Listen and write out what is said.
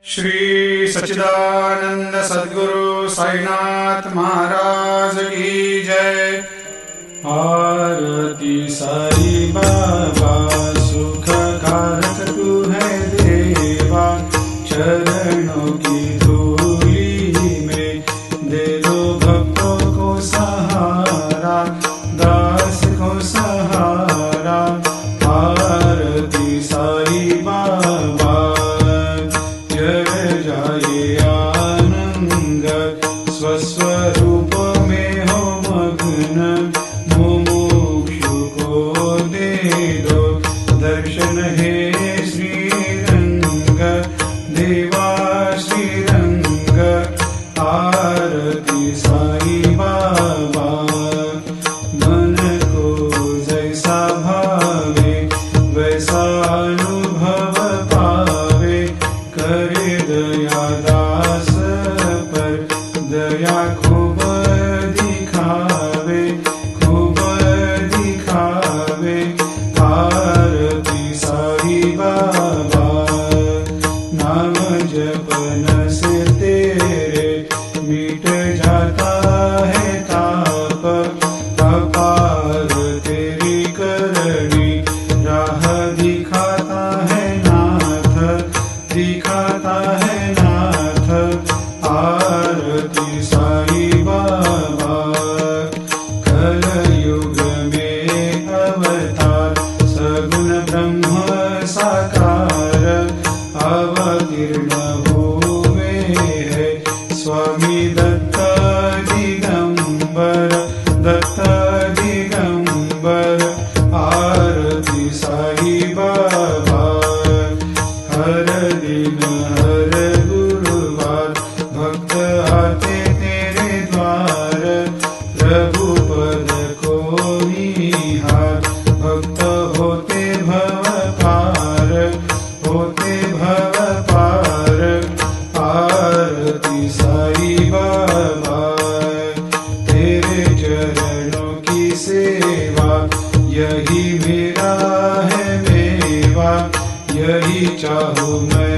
श्री सच्चिदानंद सद्गुरु साईनाथ महाराज की जय। आरती साई बाबा सुख कारक तू है देवा, चरणों की धूली में दे दो भक्तों को सहारा, दास को सहारा। आरती साई बाबा जय जाए आनंद, स्वस्वरूप में हो मग्न, मुमुक्षु को दे दो दर्शन हे श्रीरंग, देवा श्रीरंग। आरती साई बाबा मन को जैसा भावे वैसा अनुभव पावे, करे दया दास पर दया खूब दिखावे, खूब दिखावे। आरती साई बाबा नाम जपन से तेरे मिट जाता है ताप, अपार तेरी करनी राह दिखाता है नाथ, दिखाता है नाथ। आरती साई बाबा कलयुग में अवतार, सगुण ब्रह्म साकार अवतीर्ण हुए है स्वामी दत्त दिगंबर, दत्त दिगंबर। आरती साई बाबा हर दिन हर गुरुवार भक्त आते तेरे द्वार, रघुपद को निहार भक्त होते भव पार, होते भव पार। आरती साई बाबा तेरे चरणों की सेवा, यही मेरा है मेवा, यही चाहूँ मैं